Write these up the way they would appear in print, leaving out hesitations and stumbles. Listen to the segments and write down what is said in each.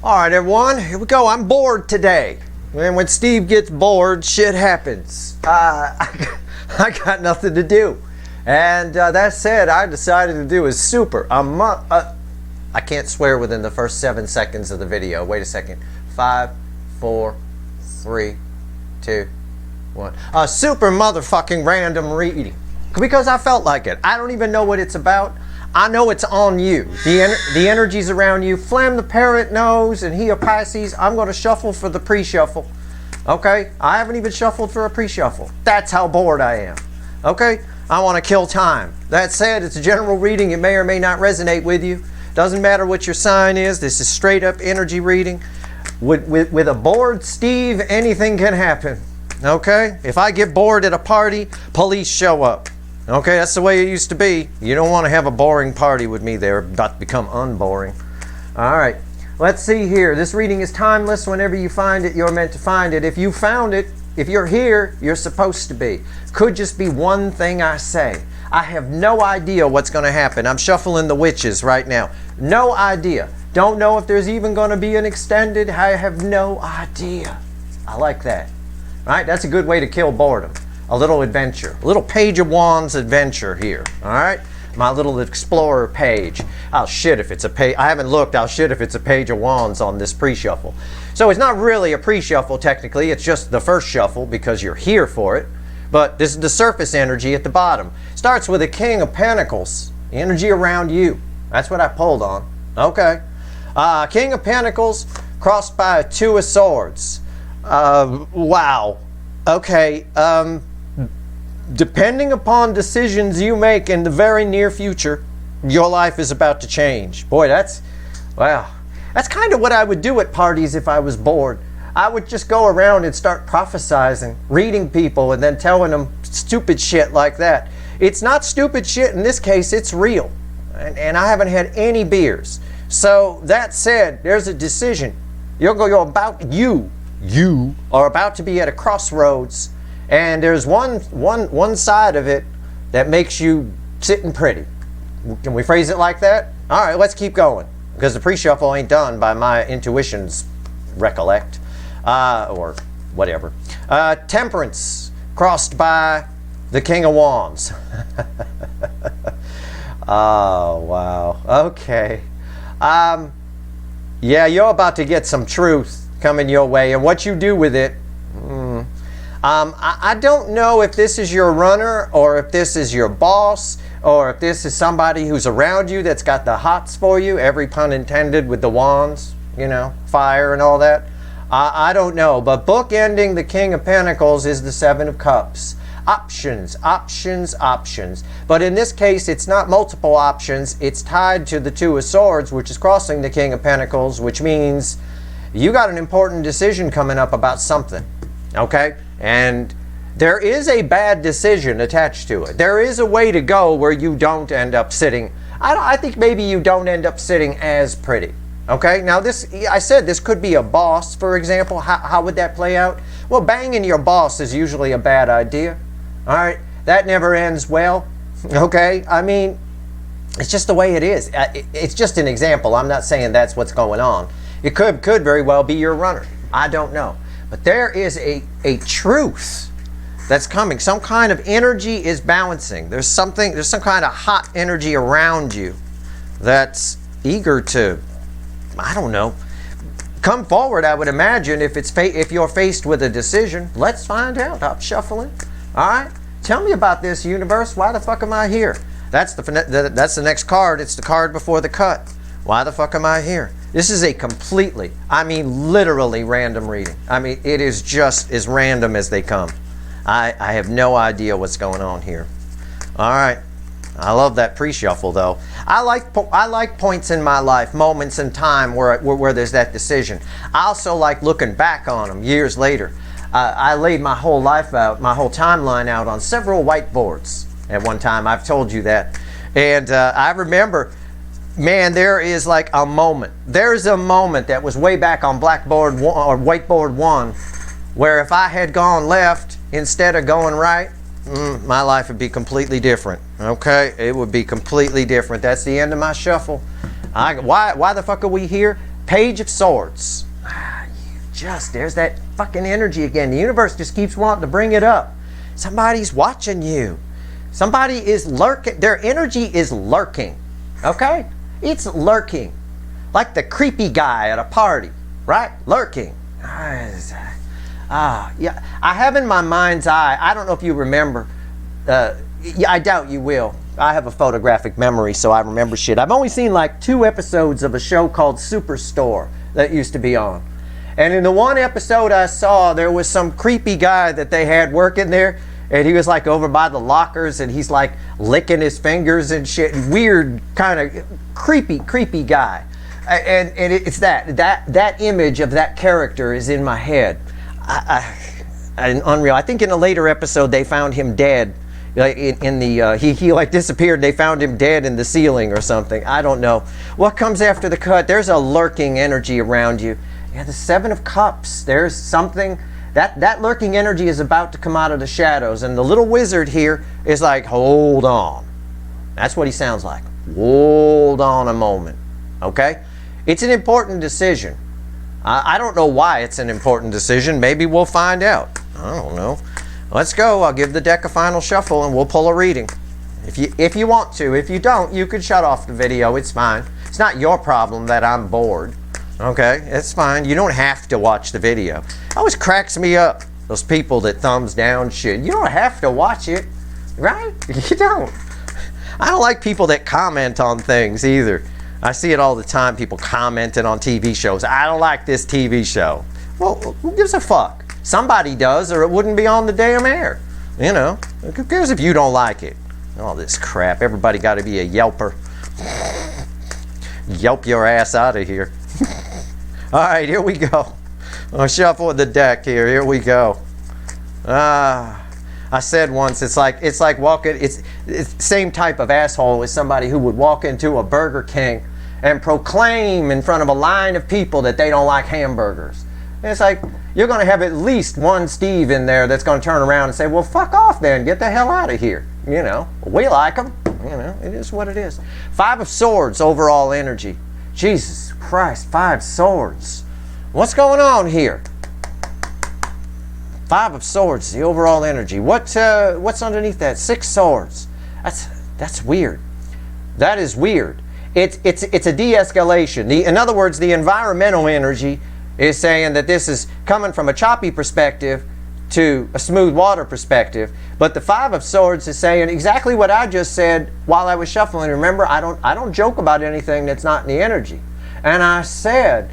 All right, everyone, here we go. I'm bored today. And when Steve gets bored, shit happens. I got nothing to do. And that said, I decided to do is super. I can't swear within the first 7 seconds of the video. Wait a second. 5, 4, 3, 2, 1. A super motherfucking random reading. Because I felt like it. I don't even know what it's about. I know it's on you. The energy's around you. Flam the Parrot knows, and he a Pisces. I'm going to shuffle for the pre-shuffle. Okay? I haven't even shuffled for a pre-shuffle. That's how bored I am. Okay? I want to kill time. That said, it's a general reading. It may or may not resonate with you. Doesn't matter what your sign is. This is straight up energy reading. With a bored Steve, anything can happen. Okay? If I get bored at a party, police show up. Okay, that's the way it used to be. You don't want to have a boring party with me. They're about to become unboring. All right, let's see here. This reading is timeless. Whenever you find it, you're meant to find it. If you found it, if you're here, you're supposed to be. Could just be one thing I say. I have no idea what's going to happen. I'm shuffling the witches right now. No idea. Don't know if there's even going to be an extended. I have no idea. I like that. Right? That's a good way to kill boredom. A little adventure, a little Page of Wands adventure here, all right? My little Explorer page. I'll shit if it's a page. I haven't looked. I'll shit if it's a Page of Wands on this pre-shuffle. So it's not really a pre-shuffle technically. It's just the first shuffle because you're here for it. But this is the surface energy at the bottom. Starts with a King of Pentacles, energy around you. That's what I pulled on. Okay. King of Pentacles crossed by a Two of Swords. Wow. Okay. Depending upon decisions you make in the very near future, your life is about to change. Boy, wow. That's kind of what I would do at parties if I was bored. I would just go around and start prophesizing, reading people, and then telling them stupid shit like that. It's not stupid shit in this case, it's real. And I haven't had any beers. So that said, there's a decision. You are about to be at a crossroads. And there's one side of it that makes you sitting pretty. Can we phrase it like that? All right, let's keep going. Because the pre-shuffle ain't done by my intuitions, recollect. Or whatever. Temperance, crossed by the King of Wands. Oh, wow. Okay. Yeah, you're about to get some truth coming your way. And what you do with it... I don't know if this is your runner or if this is your boss or if this is somebody who's around you that's got the hots for you, every pun intended with the wands, you know, fire and all that. I don't know, but bookending the King of Pentacles is the Seven of Cups. Options, options, options. But in this case, it's not multiple options. It's tied to the Two of Swords, which is crossing the King of Pentacles, which means you got an important decision coming up about something. Okay? And there is a bad decision attached to it. There is a way to go where you don't end up sitting. I think maybe you don't end up sitting as pretty. Okay? Now I said this could be a boss, for example. How would that play out? Well, banging your boss is usually a bad idea. All right? That never ends well. Okay? I mean, it's just the way it is. It's just an example. I'm not saying that's what's going on. It could very well be your runner. I don't know. But there is a truth that's coming. Some kind of energy is balancing. There's some kind of hot energy around you that's eager to, I don't know, come forward, I would imagine, if you're faced with a decision. Let's find out. I'm shuffling. All right? Tell me about this, universe. Why the fuck am I here? That's the next card. It's the card before the cut. Why the fuck am I here? This is a completely, I mean literally random reading. I mean, it is just as random as they come. I have no idea what's going on here. All right. I love that pre-shuffle though. I like points in my life, moments in time where there's that decision. I also like looking back on them years later. I laid my whole life out, my whole timeline out on several whiteboards at one time. I've told you that. And I remember... Man, there is like a moment. There's a moment that was way back on Blackboard 1 or Whiteboard 1 where if I had gone left instead of going right, my life would be completely different. Okay? It would be completely different. That's the end of my shuffle. Why the fuck are we here? Page of Swords. There's that fucking energy again. The universe just keeps wanting to bring it up. Somebody's watching you. Somebody is lurking. Their energy is lurking. Okay? It's lurking. Like the creepy guy at a party, right? Lurking. Yeah. I have in my mind's eye, I don't know if you remember, I doubt you will. I have a photographic memory, so I remember shit. I've only seen like 2 episodes of a show called Superstore that used to be on. And in the one episode I saw, there was some creepy guy that they had working there, and he was like over by the lockers, and he's like licking his fingers and shit. Weird, kind of creepy guy. And it's that image of that character is in my head. Unreal. I think in a later episode they found him dead. He like disappeared. They found him dead in the ceiling or something. I don't know. What comes after the cut? There's a lurking energy around you. Yeah, the 7 of Cups. There's something. That lurking energy is about to come out of the shadows. And the little wizard here is like, hold on. That's what he sounds like. Hold on a moment. Okay? It's an important decision. I don't know why it's an important decision. Maybe we'll find out. I don't know. Let's go. I'll give the deck a final shuffle and we'll pull a reading. If you want to. If you don't, you could shut off the video. It's fine. It's not your problem that I'm bored. Okay? It's fine. You don't have to watch the video. It always cracks me up. Those people that thumbs down shit. You don't have to watch it. Right? You don't. I don't like people that comment on things either. I see it all the time, people commenting on TV shows. I don't like this TV show. Well, who gives a fuck? Somebody does, or it wouldn't be on the damn air. You know, who cares if you don't like it? All this crap. Everybody got to be a yelper. Yelp your ass out of here. All right, here we go. I'll shuffle the deck here. Here we go. I said once, it's like walking. It's the same type of asshole as somebody who would walk into a Burger King and proclaim in front of a line of people that they don't like hamburgers. And it's like, you're going to have at least one Steve in there that's going to turn around and say, well, fuck off then. Get the hell out of here. You know, we like them. You know, it is what it is. 5 of Swords, overall energy. Jesus Christ, 5 swords. What's going on here? 5 of Swords, the overall energy. What's underneath that? 6 swords. That's weird. That is weird. It's a de-escalation. In other words, the environmental energy is saying that this is coming from a choppy perspective to a smooth water perspective. But the 5 of Swords is saying exactly what I just said while I was shuffling. Remember, I don't joke about anything that's not in the energy. And I said,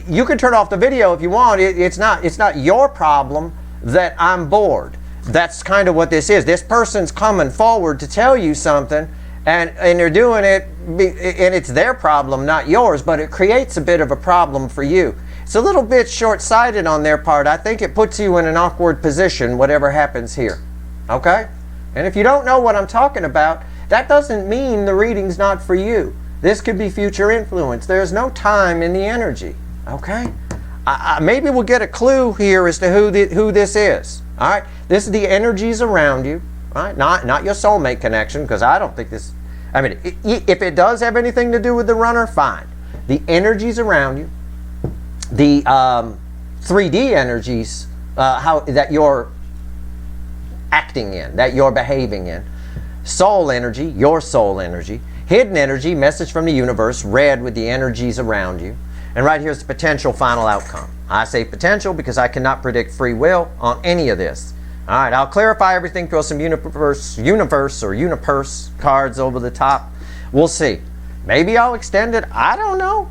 you can turn off the video if you want. It's not your problem that I'm bored. That's kind of what this is. This person's coming forward to tell you something, and they're doing it, and it's their problem, not yours, but it creates a bit of a problem for you. It's a little bit short-sighted on their part. I think it puts you in an awkward position, whatever happens here. Okay? And if you don't know what I'm talking about, that doesn't mean the reading's not for you. This could be future influence. There's no time in the energy. Okay? Maybe we'll get a clue here as to who this is. All right? This is the energies around you. All right? Not your soulmate connection, because I don't think this... I mean, if it does have anything to do with the runner, fine. The energies around you, the 3D energies that you're acting in, that you're behaving in, soul energy, your soul energy, hidden energy, message from the universe, red with the energies around you. And right here's the potential final outcome. I say potential because I cannot predict free will on any of this. All right, I'll clarify everything, throw some universe cards over the top. We'll see. Maybe I'll extend it. I don't know.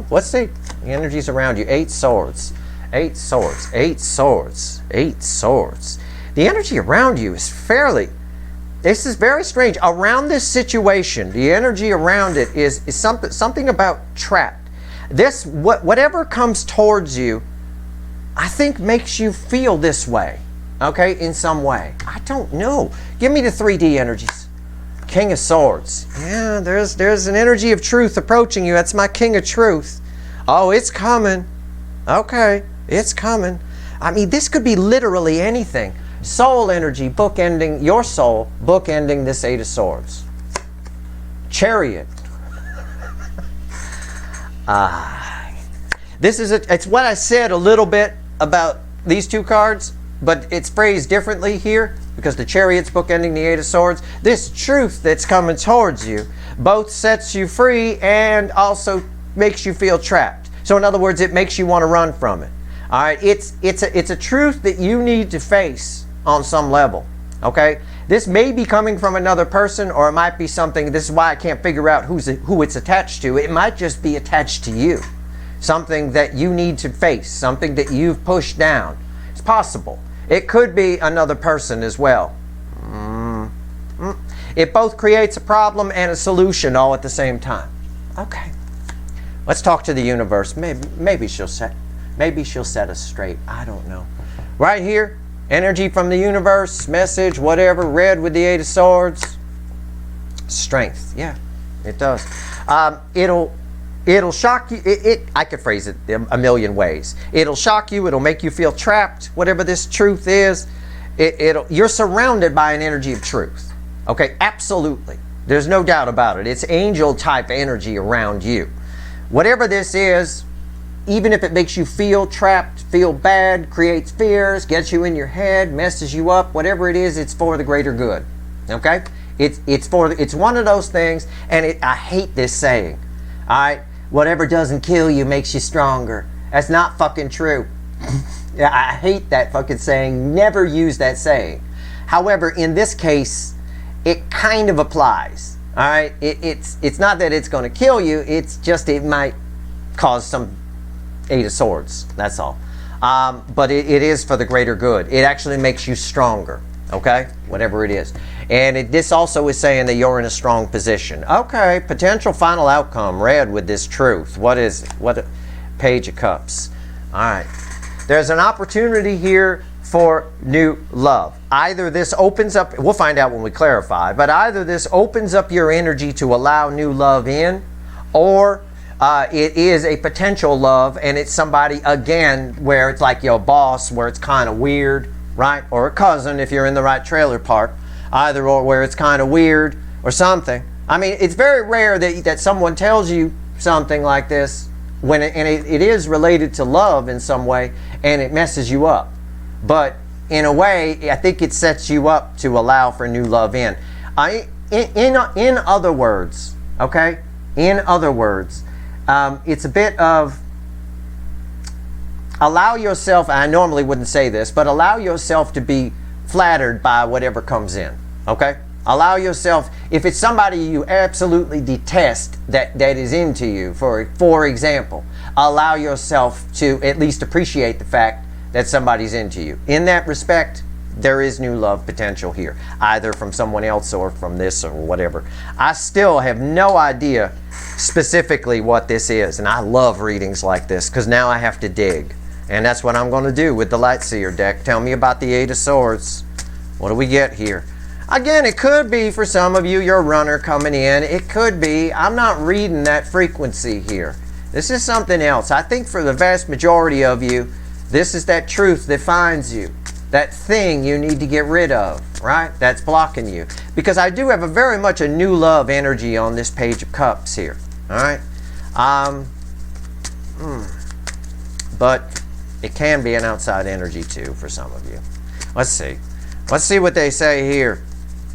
Let's see. The energies around you. 8 swords. 8 swords. 8 swords. 8 swords. The energy around you is this is very strange. Around this situation, the energy around it is something about trapped. Whatever comes towards you, I think makes you feel this way. Okay, in some way. I don't know. Give me the 3D energies. King of Swords. Yeah, there's an energy of truth approaching you. That's my King of Truth. Oh, it's coming. Okay, it's coming. I mean, this could be literally anything. Soul energy bookending your soul, bookending this 8 of Swords. Chariot. It's what I said a little bit about these two cards, but it's phrased differently here because the Chariot's book ending the Eight of Swords. This truth that's coming towards you both sets you free and also makes you feel trapped. So in other words, it makes you want to run from it. All right, it's a truth that you need to face on some level. Okay, this may be coming from another person, or it might be something. This is why I can't figure out who it's attached to. It might just be attached to you. Something that you need to face, something that you've pushed down. It's possible. It could be another person as well. It both creates a problem and a solution all at the same time. Okay. Let's talk to the universe. Maybe she'll set us straight. I don't know. Right here, energy from the universe, message, whatever, red with the Eight of Swords. Strength. Yeah, it does. It'll shock you. I could phrase it a million ways. It'll shock you. It'll make you feel trapped. Whatever this truth is, you're surrounded by an energy of truth. Okay, absolutely. There's no doubt about it. It's angel type energy around you. Whatever this is, even if it makes you feel trapped, feel bad, creates fears, gets you in your head, messes you up, whatever it is, it's for the greater good. Okay? It's one of those things, and I hate this saying. All right? Whatever doesn't kill you makes you stronger. That's not fucking true. Yeah, I hate that fucking saying. Never use that saying. However, in this case, it kind of applies. All right? It's not that it's going to kill you. It's just it might cause some Eight of Swords. That's all. But it is for the greater good. It actually makes you stronger. Okay? Whatever it is. And this also is saying that you're in a strong position. Okay, potential final outcome, red with this truth. What is it? What Page of Cups. All right. There's an opportunity here for new love. Either this opens up, we'll find out when we clarify, but either this opens up your energy to allow new love in, or it is a potential love and it's somebody, again, where it's like your boss, where it's kind of weird, right? Or a cousin if you're in the right trailer park. Either or, where it's kind of weird or something. I mean, it's very rare that someone tells you something like this when it is related to love in some way and it messes you up. But in a way, I think it sets you up to allow for new love in. In other words, okay? In other words, it's a bit of allow yourself, I normally wouldn't say this, but allow yourself to be flattered by whatever comes in. Okay? Allow yourself, if it's somebody you absolutely detest that is into you, for example, allow yourself to at least appreciate the fact that somebody's into you. In that respect, there is new love potential here, either from someone else or from this or whatever. I still have no idea specifically what this is, and I love readings like this because now I have to dig. And that's what I'm going to do with the Light Seer deck. Tell me about the Eight of Swords. What do we get here? Again, it could be for some of you, your runner coming in. It could be. I'm not reading that frequency here. This is something else. I think for the vast majority of you, this is that truth that finds you. That thing you need to get rid of, right? That's blocking you. Because I do have very much a new love energy on this Page of Cups here. All right? But it can be an outside energy too for some of you. Let's see. Let's see what they say here.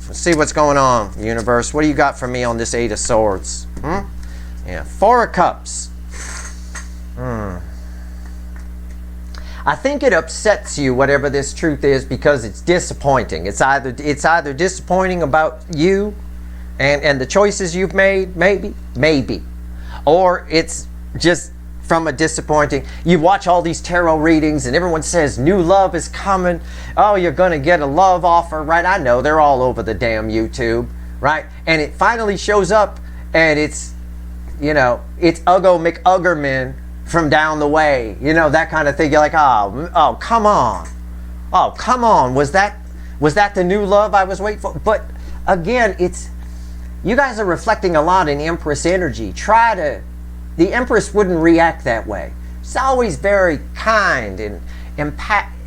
Let's see what's going on, universe. What do you got for me on this Eight of Swords? Yeah, Four of Cups. I think it upsets you, whatever this truth is, because it's disappointing. It's either disappointing about you and the choices you've made, maybe. Or it's just from a disappointing, you watch all these tarot readings and everyone says new love is coming. Oh, you're going to get a love offer, right? I know, they're all over the damn YouTube, right? And it finally shows up and it's, it's Uggo McUggerman from down the way, that kind of thing. You're like, oh, come on. Oh, come on. Was that the new love I was waiting for? But again, you guys are reflecting a lot in Empress energy. The Empress wouldn't react that way. It's always very kind and a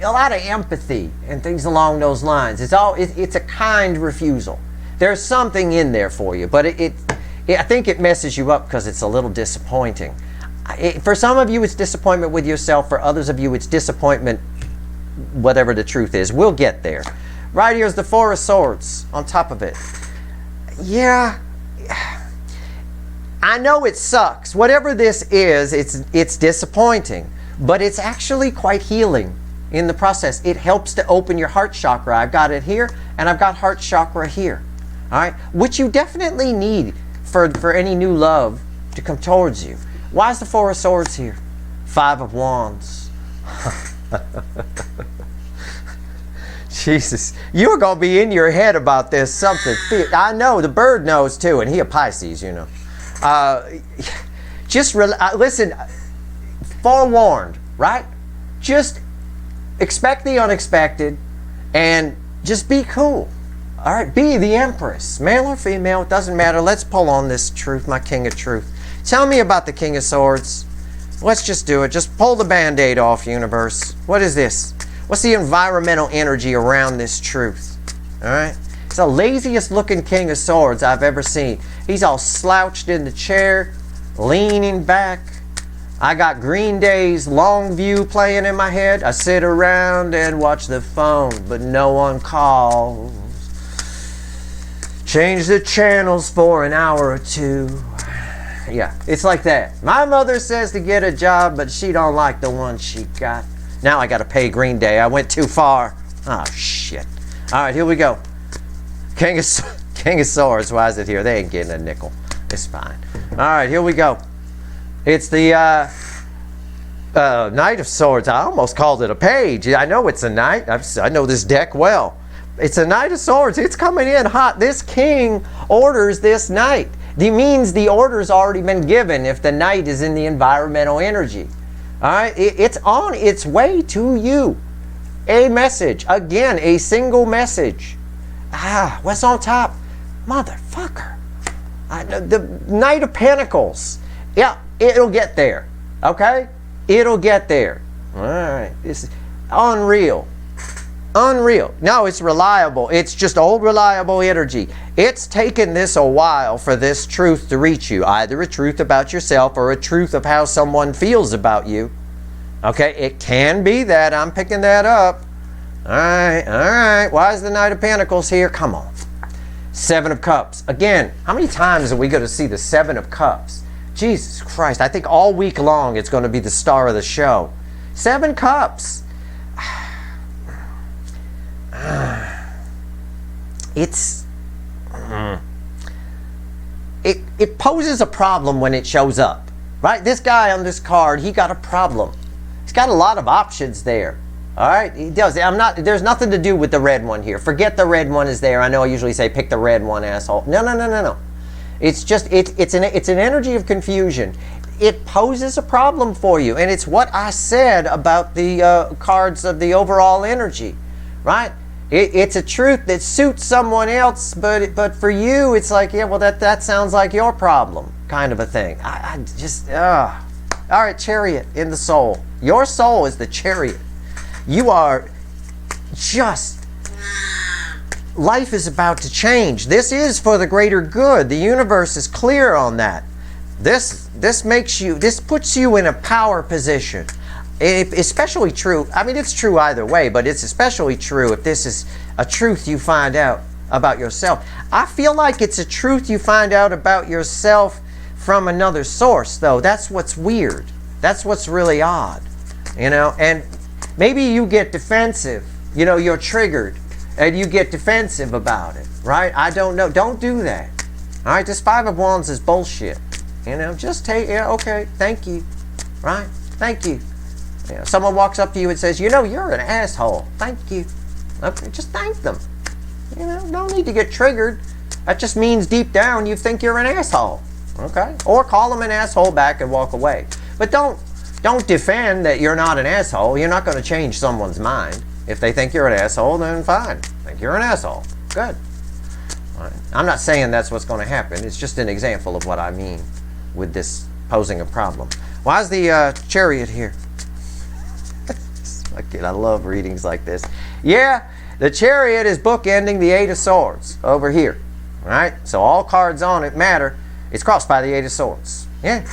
lot of empathy and things along those lines. It's a kind refusal. There's something in there for you, but I think it messes you up because it's a little disappointing. For some of you, it's disappointment with yourself. For others of you, it's disappointment, whatever the truth is. We'll get there. Right here's the Four of Swords on top of it. Yeah, I know it sucks. Whatever this is, it's disappointing. But it's actually quite healing in the process. It helps to open your heart chakra. I've got it here, and I've got heart chakra here. All right, which you definitely need for any new love to come towards you. Why is the Four of Swords here? Five of Wands. Jesus, you're going to be in your head about this something. I know, the bird knows too, and he a Pisces, you know. Listen, forewarned, right? Just expect the unexpected and just be cool. All right, be the Empress. Male or female, it doesn't matter. Let's pull on this truth, my King of Truth. Tell me about the King of Swords. Let's just do it. Just pull the Band-Aid off, universe. What is this? What's the environmental energy around this truth? All right? It's the laziest looking King of Swords I've ever seen. He's all slouched in the chair, leaning back. I got Green Day's Long View playing in my head. I sit around and watch the phone, but no one calls. Change the channels for an hour or two. Yeah, it's like that. My mother says to get a job, but she don't like the one she got. Now I got to pay Green Day. I went too far. Oh, shit. All right, here we go. King of Swords. Why is it here? They ain't getting a nickel. It's fine. All right, here we go. It's the Knight of Swords. I almost called it a page. I know it's a knight. I know this deck well. It's a Knight of Swords. It's coming in hot. This king orders this knight. That means the order's already been given if the knight is in the environmental energy. All right? It's on its way to you. A message. Again, a single message. What's on top? Motherfucker. The Knight of Pentacles. Yeah, it'll get there. Okay? It'll get there. All right. It's unreal. Unreal. No, it's reliable. It's just old reliable energy. It's taken this a while for this truth to reach you. Either a truth about yourself or a truth of how someone feels about you. Okay, it can be that. I'm picking that up. All right, all right. Why is the Knight of Pentacles here? Come on. Seven of Cups. Again, how many times are we going to see the Seven of Cups? Jesus Christ, I think all week long it's going to be the star of the show. Seven Cups. It poses a problem when it shows up, right? This guy on this card, he got a problem. He's got a lot of options there. All right, he does. There's nothing to do with the red one here. Forget the red one is there. I know I usually say pick the red one, asshole. No. It's just it's an energy of confusion. It poses a problem for you, and it's what I said about the cards of the overall energy, right? It's a truth that suits someone else, but for you, it's like, yeah, well, that sounds like your problem, kind of a thing. All right, Chariot in the soul. Your soul is the Chariot. You are just, life is about to change. This is for the greater good. The universe is clear on that. This puts you in a power position. Especially true, I mean, it's true either way, but it's especially true if this is a truth you find out about yourself. I feel like it's a truth you find out about yourself from another source, though. That's what's weird. That's what's really odd, you know? And maybe you get defensive. You know, you're triggered, and you get defensive about it, right? I don't know. Don't do that. All right, this Five of Wands is bullshit. You know, just take, yeah, okay, thank you, right? Thank you. You know, someone walks up to you and says, you know, you're an asshole. Thank you. Okay, just thank them. You know, no need to get triggered. That just means deep down you think you're an asshole. Okay? Or call them an asshole back and walk away. But don't defend that you're not an asshole. You're not going to change someone's mind. If they think you're an asshole, then fine. Think you're an asshole. Good. All right. I'm not saying that's what's going to happen. It's just an example of what I mean with this posing a problem. Why is the Chariot here? I love readings like this. Yeah, the Chariot is bookending the Eight of Swords over here. All right? So all cards on it matter. It's crossed by the Eight of Swords. Yeah.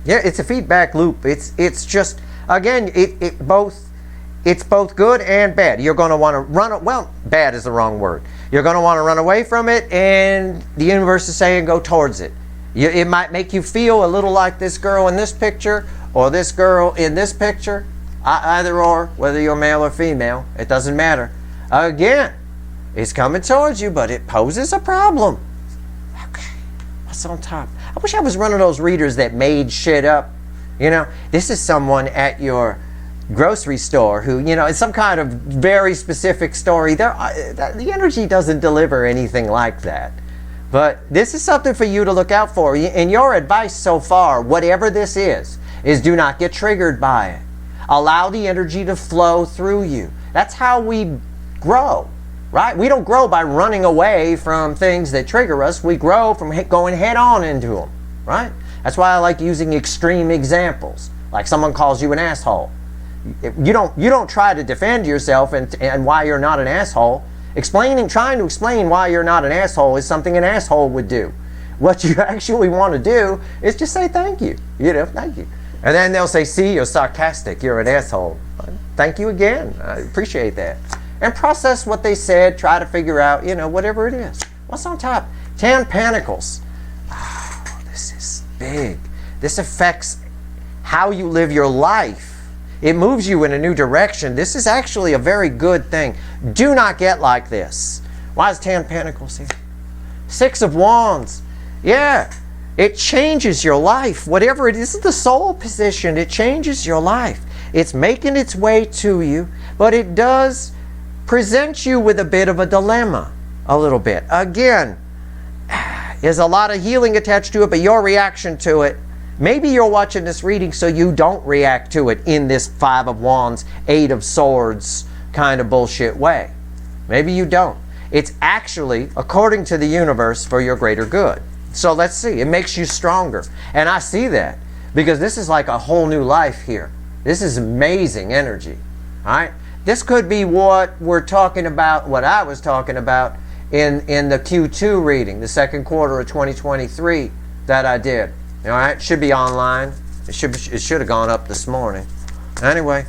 Yeah, it's a feedback loop. It's just, again, it's both good and bad. You're going to want to run, well, bad is the wrong word. You're going to want to run away from it, and the universe is saying go towards it. It might make you feel a little like this girl in this picture or this girl in this picture. Either or, whether you're male or female, it doesn't matter. Again, it's coming towards you, but it poses a problem. Okay, what's on top? I wish I was one of those readers that made shit up. You know, this is someone at your grocery store who, you know, it's some kind of very specific story. The energy doesn't deliver anything like that. But this is something for you to look out for. And your advice so far, whatever this is do not get triggered by it. Allow the energy to flow through you. That's how we grow, right? We don't grow by running away from things that trigger us. We grow from going head on into them, right? That's why I like using extreme examples. Like someone calls you an asshole. You don't try to defend yourself and why you're not an asshole. Trying to explain why you're not an asshole is something an asshole would do. What you actually want to do is just say thank you. You know, thank you. And then they'll say, see, you're sarcastic. You're an asshole. Thank you again. I appreciate that. And process what they said. Try to figure out, you know, whatever it is. What's on top? 10 Pentacles. Oh, this is big. This affects how you live your life. It moves you in a new direction. This is actually a very good thing. Do not get like this. Why is 10 Pentacles here? 6 of Wands. Yeah. It changes your life. Whatever it is, the soul position, it changes your life. It's making its way to you, but it does present you with a bit of a dilemma, a little bit. Again, there's a lot of healing attached to it, but your reaction to it, maybe you're watching this reading so you don't react to it in this 5 of Wands, 8 of Swords kind of bullshit way. Maybe you don't. It's actually, according to the universe, for your greater good. So let's see. It makes you stronger. And I see that because this is like a whole new life here. This is amazing energy. All right? This could be what we're talking about, what I was talking about in the Q2 reading, the second quarter of 2023 that I did. All right? It should be online. It should have gone up this morning. Anyway,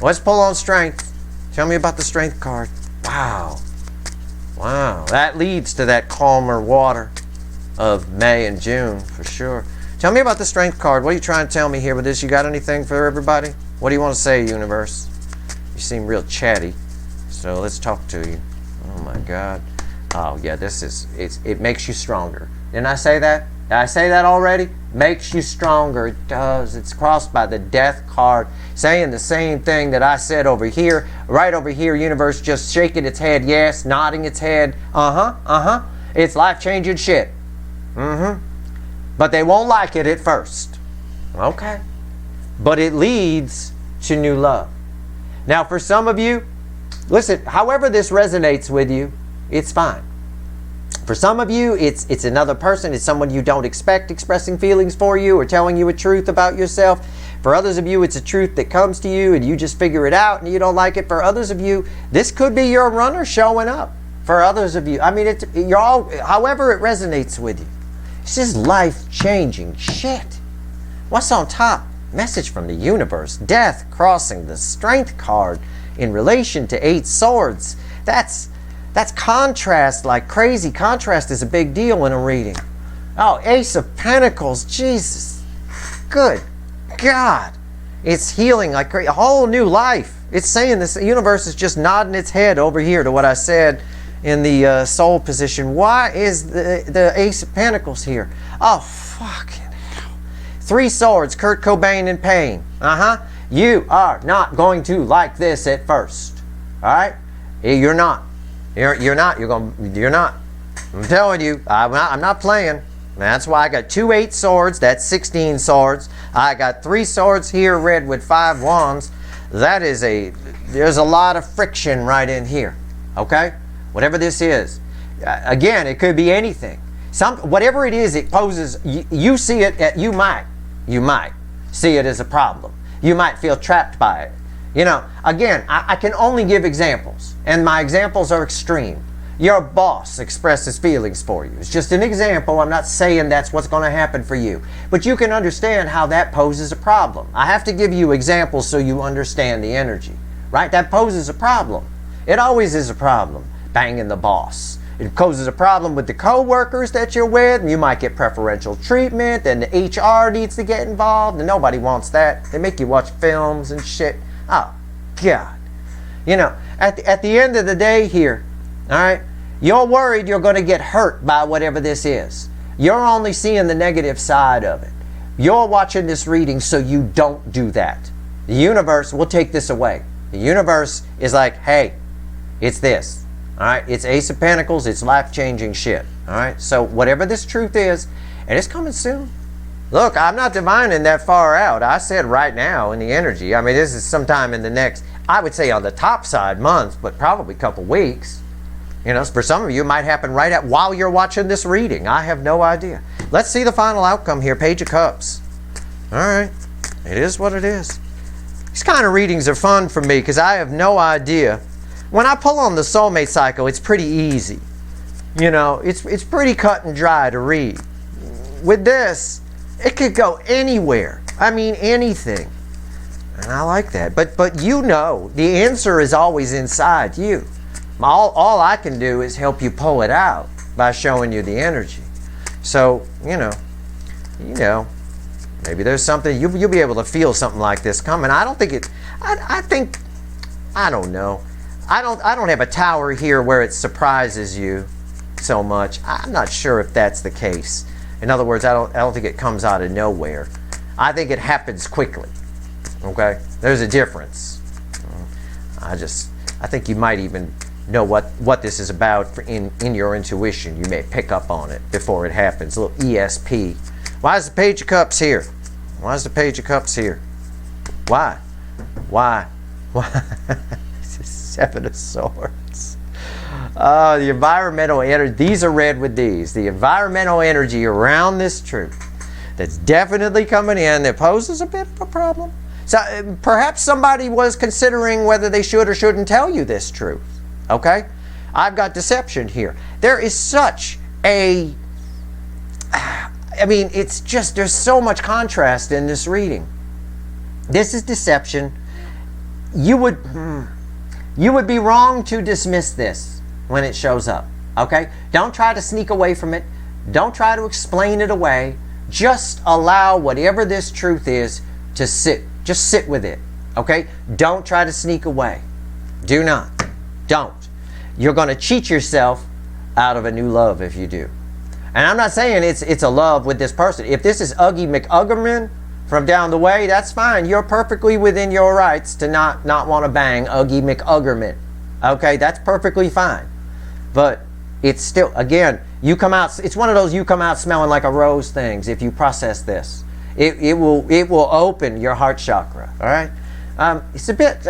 let's pull on strength. Tell me about the strength card. Wow. Wow. That leads to that calmer water of May and June for sure. Tell me about the strength card. What are you trying to tell me here with this? You got anything for everybody? What do you want to say, universe? You seem real chatty, so let's talk to you. Oh my God. Oh yeah, it makes you stronger. Didn't I say that? Did I say that already? Makes you stronger. It does. It's crossed by the death card, saying the same thing that I said over here. Right over here, universe just shaking its head yes, nodding its head It's life-changing shit. But they won't like it at first. Okay. But it leads to new love. Now for some of you, listen, however this resonates with you, it's fine. For some of you, it's another person, it's someone you don't expect expressing feelings for you or telling you a truth about yourself. For others of you, it's a truth that comes to you and you just figure it out and you don't like it. For others of you, this could be your runner showing up. For others of you, I mean, you're all, however it resonates with you. This is life-changing shit. What's on top? Message from the universe. Death crossing the strength card in relation to 8 swords. That's contrast like crazy. Contrast is a big deal in a reading. Oh, Ace of Pentacles. Jesus. Good God. It's healing like crazy. A whole new life. It's saying this. The universe is just nodding its head over here to what I said in the soul position. Why is the Ace of Pentacles here? Oh, fucking hell. 3 swords, Kurt Cobain in pain. You are not going to like this at first. All right? You're not. You're not. You're not. I'm telling you, I'm not playing. That's why I got 2 8 swords. That's 16 swords. I got 3 swords here, red with 5 wands. There's a lot of friction right in here. Okay? Whatever this is. Again, it could be anything. Whatever it is, it poses, you see it, you might see it as a problem. You might feel trapped by it. You know, again, I can only give examples, and my examples are extreme. Your boss expresses feelings for you. It's just an example. I'm not saying that's what's going to happen for you. But you can understand how that poses a problem. I have to give you examples so you understand the energy. Right? That poses a problem. It always is a problem, banging the boss. It poses a problem with the co-workers that you're with, and you might get preferential treatment, and the HR needs to get involved, and nobody wants that. They make you watch films and shit. Oh, God. You know, at the end of the day here, all right, you're worried you're going to get hurt by whatever this is. You're only seeing the negative side of it. You're watching this reading so you don't do that. The universe will take this away. The universe is like, hey, it's this. All right, it's Ace of Pentacles, it's life-changing shit. All right, so whatever this truth is, and it's coming soon. Look, I'm not divining that far out. I said right now in the energy. I mean, this is sometime in the next, I would say on the top side, months, but probably a couple weeks. You know, for some of you, it might happen right at while you're watching this reading. I have no idea. Let's see the final outcome here. Page of Cups. All right, it is what it is. These kind of readings are fun for me because I have no idea. When I pull on the soulmate cycle, it's pretty easy. You know, it's pretty cut and dry to read. With this, it could go anywhere. I mean, anything. And I like that. But you know, the answer is always inside you. All I can do is help you pull it out by showing you the energy. So, you know, maybe there's something, you'll be able to feel something like this coming. I don't think it, I don't know. I don't have a tower here where it surprises you so much. I'm not sure if that's the case. In other words, I don't think it comes out of nowhere. I think it happens quickly. Okay? There's a difference. I think you might even know what this is about in your intuition. You may pick up on it before it happens. A little ESP. Why is the Page of Cups here? Why is the Page of Cups here? Why? Seven of Swords. The environmental energy. These are read with these. The environmental energy around this truth that's definitely coming in that poses a bit of a problem. So perhaps somebody was considering whether they should or shouldn't tell you this truth. Okay? I've got deception here. There is such a... I mean, it's just, there's so much contrast in this reading. This is deception. You would be wrong to dismiss this when it shows up. Okay? Don't try to sneak away from it. Don't try to explain it away. Just allow whatever this truth is to sit. Just sit with it. Okay? Don't try to sneak away. Do not. Don't. You're going to cheat yourself out of a new love if you do. And I'm not saying it's a love with this person. If this is Uggy McUggerman from down the way, that's fine. You're perfectly within your rights to not want to bang Uggy McUggerman. Okay, that's perfectly fine. But it's still, again, you come out, it's one of those you come out smelling like a rose things if you process this. It will open your heart chakra, all right? It's a bit,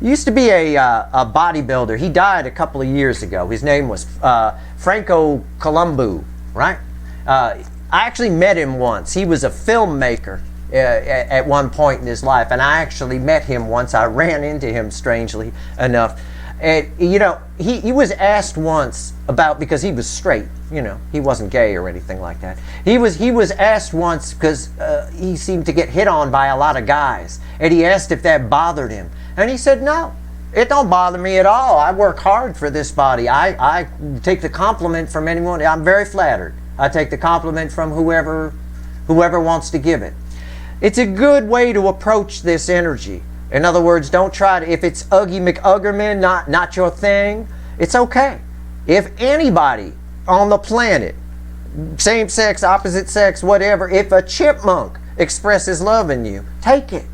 used to be a bodybuilder. He died a couple of years ago. His name was Franco Columbu, right? I actually met him once. He was a filmmaker at one point in his life, and I actually met him once. I ran into him, strangely enough. And, you know, he was asked once about, because he was straight, you know, he wasn't gay or anything like that. He was asked once because he seemed to get hit on by a lot of guys, and he asked if that bothered him. And he said, no, it don't bother me at all. I work hard for this body. I take the compliment from anyone. I'm very flattered. I take the compliment from whoever wants to give it. It's a good way to approach this energy. In other words, don't try to, if it's Uggy McUggerman, not your thing, it's okay. If anybody on the planet, same sex, opposite sex, whatever, if a chipmunk expresses love in you, take it.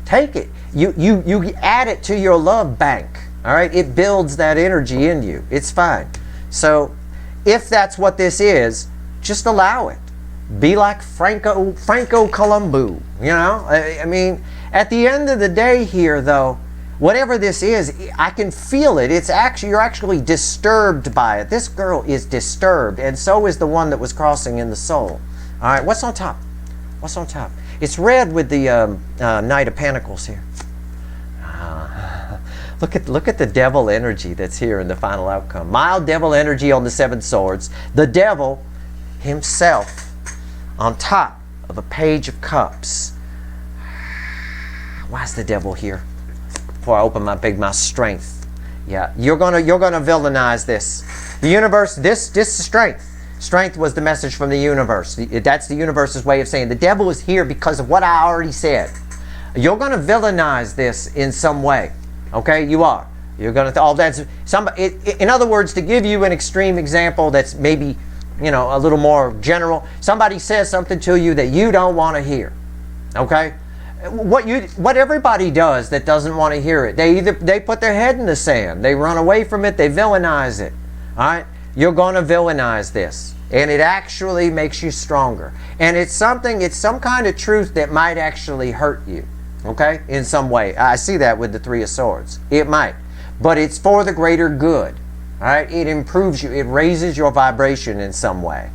Take it. You add it to your love bank. All right? It builds that energy in you. It's fine. So if that's what this is, just allow it. Be like Franco Columbu. You know? I mean, at the end of the day here, though, whatever this is, I can feel it. You're actually disturbed by it. This girl is disturbed, and so is the one that was crossing in the soul. All right, what's on top? What's on top? It's red with the Knight of Pentacles here. Look at the devil energy that's here in the final outcome. Mild devil energy on the 7 swords. The devil himself on top of a page of cups. Why is the devil here? Before I open my big mouth, strength. Yeah, you're gonna villainize this. The universe, this is strength. Strength was the message from the universe. That's the universe's way of saying the devil is here because of what I already said. You're gonna villainize this in some way. Okay, you are. You're gonna in other words, to give you an extreme example that's maybe, you know, a little more general. Somebody says something to you that you don't want to hear. Okay? What everybody does that doesn't want to hear it, they put their head in the sand, they run away from it, they villainize it. All right? You're going to villainize this, and it actually makes you stronger. And it's some kind of truth that might actually hurt you. Okay? In some way. I see that with the 3 of Swords. It might. But it's for the greater good. All right? It improves you. It raises your vibration in some way.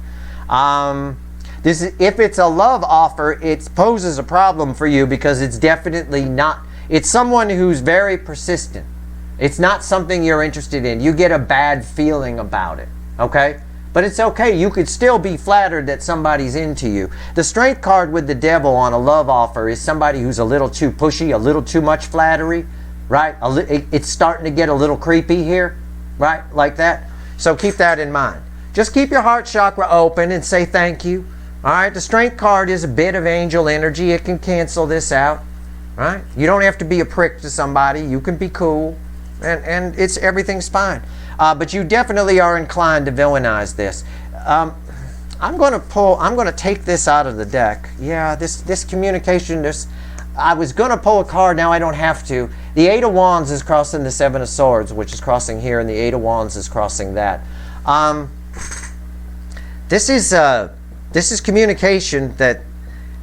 If it's a love offer, it poses a problem for you because it's definitely not. It's someone who's very persistent. It's not something you're interested in. You get a bad feeling about it. Okay? But it's okay. You could still be flattered that somebody's into you. The strength card with the devil on a love offer is somebody who's a little too pushy, a little too much flattery, right? It's starting to get a little creepy here, right? Like that. So keep that in mind. Just keep your heart chakra open and say thank you. All right? The strength card is a bit of angel energy. It can cancel this out, right? You don't have to be a prick to somebody. You can be cool, and everything's fine. But you definitely are inclined to villainize this. I'm going to take this out of the deck. Yeah, this communication, I was going to pull a card, now I don't have to. The 8 of Wands is crossing the 7 of Swords, which is crossing here, and the 8 of Wands is crossing that. This is communication that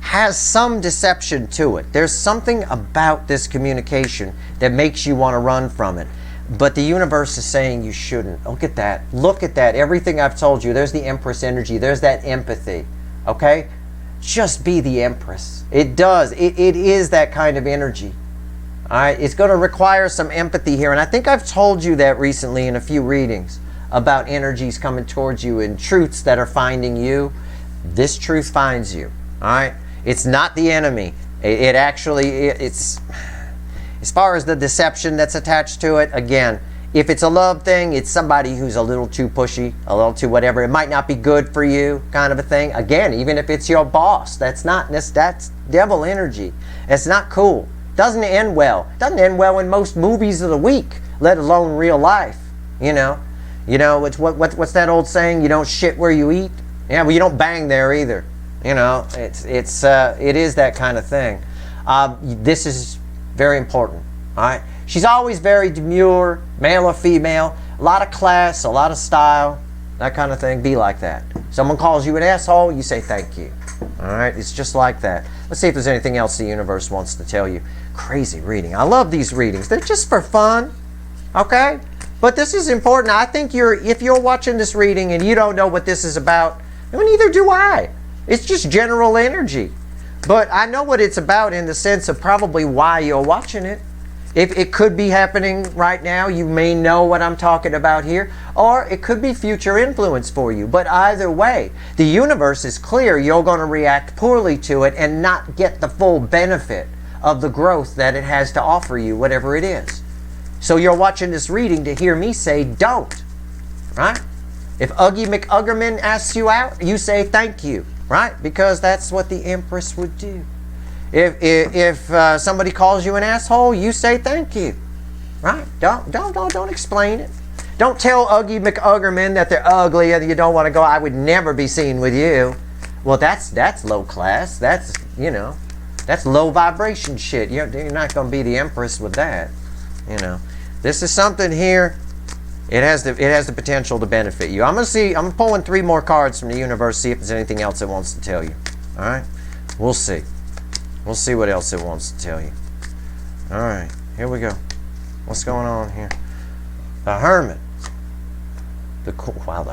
has some deception to it. There's something about this communication that makes you want to run from it. But the universe is saying you shouldn't. Look at that. Look at that. Everything I've told you. There's the Empress energy. There's that empathy. Okay? Just be the Empress. It does. It is that kind of energy. All right? It's going to require some empathy here. And I think I've told you that recently in a few readings about energies coming towards you and truths that are finding you. This truth finds you. All right? It's not the enemy. It's... As far as the deception that's attached to it, again, if it's a love thing, it's somebody who's a little too pushy, a little too whatever. It might not be good for you, kind of a thing. Again, even if it's your boss, that's devil energy. It's not cool. Doesn't end well. Doesn't end well in most movies of the week, let alone real life. You know, what's that old saying? You don't shit where you eat. Yeah, well, you don't bang there either. You know, it is that kind of thing. This is very important. All right. She's always very demure, male or female, a lot of class, a lot of style, that kind of thing. Be like that. Someone calls you an asshole, you say thank you. All right. It's just like that. Let's see if there's anything else the universe wants to tell you. Crazy reading. I love these readings. They're just for fun. Okay. But this is important. I think if you're watching this reading and you don't know what this is about, well, neither do I. It's just general energy. But I know what it's about in the sense of probably why you're watching it. If it could be happening right now, you may know what I'm talking about here, or it could be future influence for you. But either way, the universe is clear you're going to react poorly to it and not get the full benefit of the growth that it has to offer you, whatever it is. So you're watching this reading to hear me say don't, right? If Uggy McUggerman asks you out, you say thank you. Right? Because that's what the Empress would do. If somebody calls you an asshole, you say thank you. Right? Don't explain it. Don't tell Uggy McUggerman that they're ugly and you don't want to go. I would never be seen with you. Well, that's low class. That's low vibration shit. You're not going to be the Empress with that. This is something here. It has the potential to benefit you. I'm pulling 3 more cards from the universe, see if there's anything else it wants to tell you. All right? We'll see. We'll see what else it wants to tell you. All right. Here we go. What's going on here? The Hermit. The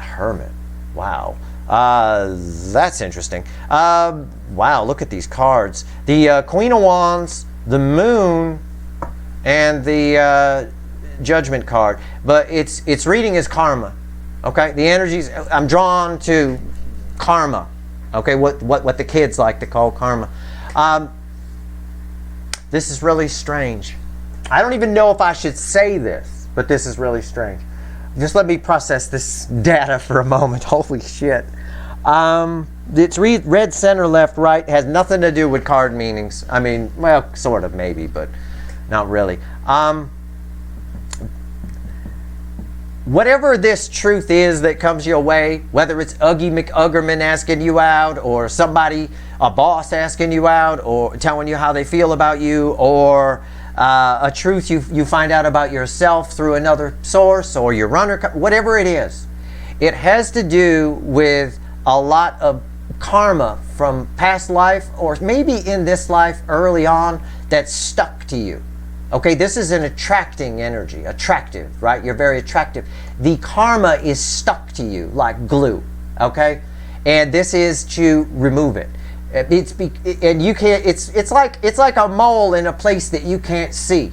Hermit. Wow. That's interesting. Wow, look at these cards. The Queen of Wands, the Moon, and the judgment card, but its reading is karma. Okay, the energies, I'm drawn to karma. Okay, what the kids like to call karma. This is really strange. I don't even know if I should say this, but this is really strange. Just let me process this data for a moment. Holy shit. It's red, center, left, right. Has nothing to do with card meanings. I mean, well, sort of maybe, but not really. Whatever this truth is that comes your way, whether it's Uggy McUggerman asking you out, or somebody, a boss asking you out, or telling you how they feel about you, or a truth you find out about yourself through another source, or your runner, whatever it is, it has to do with a lot of karma from past life, or maybe in this life early on, that's stuck to you. Okay, this is an attracting energy, attractive, right? You're very attractive. The karma is stuck to you like glue, okay? And this is to remove it. And you can't. It's like a mole in a place that you can't see.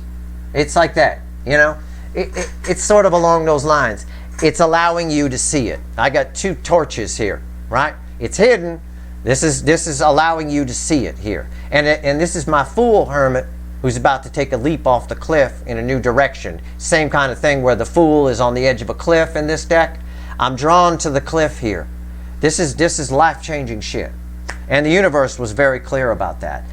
It's like that, you know. It's sort of along those lines. It's allowing you to see it. I got 2 torches here, right? It's hidden. This is allowing you to see it here. And this is my fool hermit, who's about to take a leap off the cliff in a new direction. Same kind of thing where the fool is on the edge of a cliff in this deck. I'm drawn to the cliff here. This is life-changing shit. And the universe was very clear about that.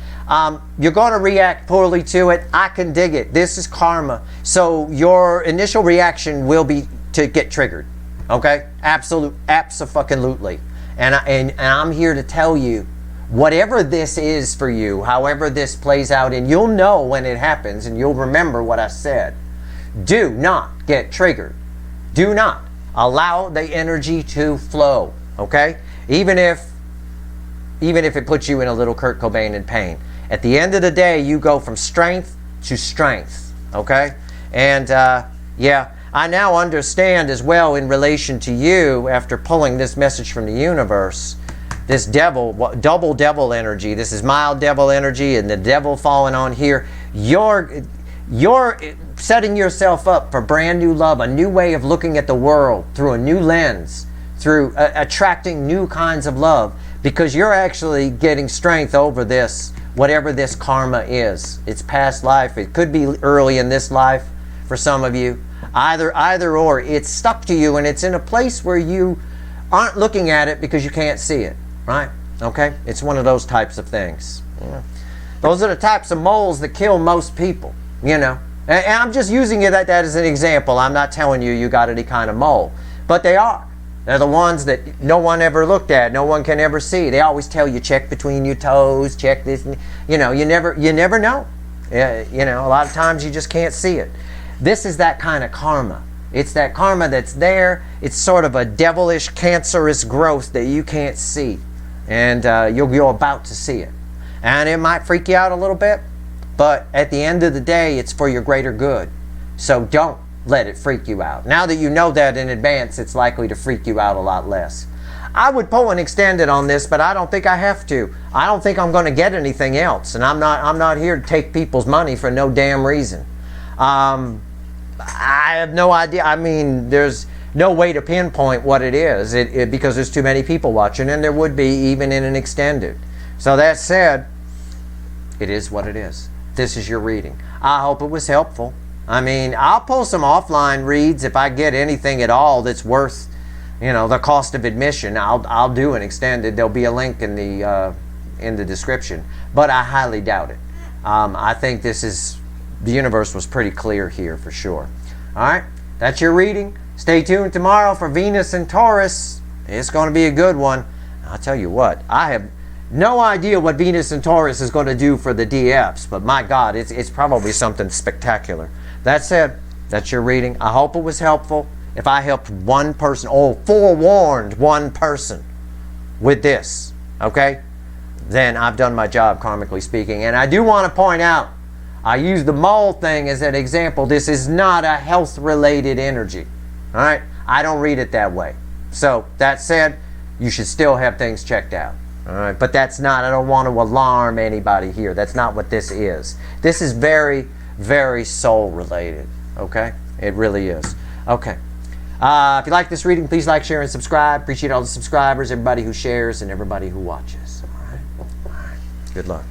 You're going to react poorly to it. I can dig it. This is karma. So your initial reaction will be to get triggered. Okay? Abso-fucking-lutely. And I'm here to tell you, whatever this is for you, however this plays out, and you'll know when it happens, and you'll remember what I said. Do not get triggered. Do not allow the energy to flow. Okay? Even if it puts you in a little Kurt Cobain in pain. At the end of the day, you go from strength to strength. Okay? And yeah, I now understand as well in relation to you, after pulling this message from the universe, this double devil energy. This is mild devil energy, and the devil falling on here. You're setting yourself up for brand new love, a new way of looking at the world through a new lens, through attracting new kinds of love, because you're actually getting strength over this, whatever this karma is. It's past life. It could be early in this life for some of you. Either or. It's stuck to you, and it's in a place where you aren't looking at it because you can't see it. Right? Okay? It's one of those types of things. Yeah. Those are the types of moles that kill most people, you know. And I'm just using that as an example. I'm not telling you got any kind of mole. But they are. They're the ones that no one ever looked at, no one can ever see. They always tell you, check between your toes, check this. You know, you never know. You know, a lot of times you just can't see it. This is that kind of karma. It's that karma that's there. It's sort of a devilish, cancerous growth that you can't see. And you're about to see it. And it might freak you out a little bit, but at the end of the day, it's for your greater good. So don't let it freak you out. Now that you know that in advance, it's likely to freak you out a lot less. I would pull an extended on this, but I don't think I have to. I don't think I'm going to get anything else. And I'm not here to take people's money for no damn reason. I have no idea. I mean, there's no way to pinpoint what it is because there's too many people watching, and there would be even in an extended. So that said, it is what it is. This is your reading. I hope it was helpful. I mean, I'll pull some offline reads if I get anything at all that's worth, you know, the cost of admission. I'll do an extended. There'll be a link in the description, but I highly doubt it. I think the universe was pretty clear here for sure. All right, that's your reading. Stay tuned tomorrow for Venus and Taurus. It's going to be a good one. I'll tell you what, I have no idea what Venus and Taurus is going to do for the DFs, but my God, it's probably something spectacular. That said, that's your reading. I hope it was helpful. If I helped one person, forewarned one person with this, okay, then I've done my job, karmically speaking. And I do want to point out, I use the mole thing as an example. This is not a health-related energy. All right? I don't read it that way. So, that said, you should still have things checked out. All right? But that's not, I don't want to alarm anybody here. That's not what this is. This is very, very soul-related. Okay? It really is. Okay. If you like this reading, please like, share, and subscribe. Appreciate all the subscribers, everybody who shares, and everybody who watches. All right. Good luck.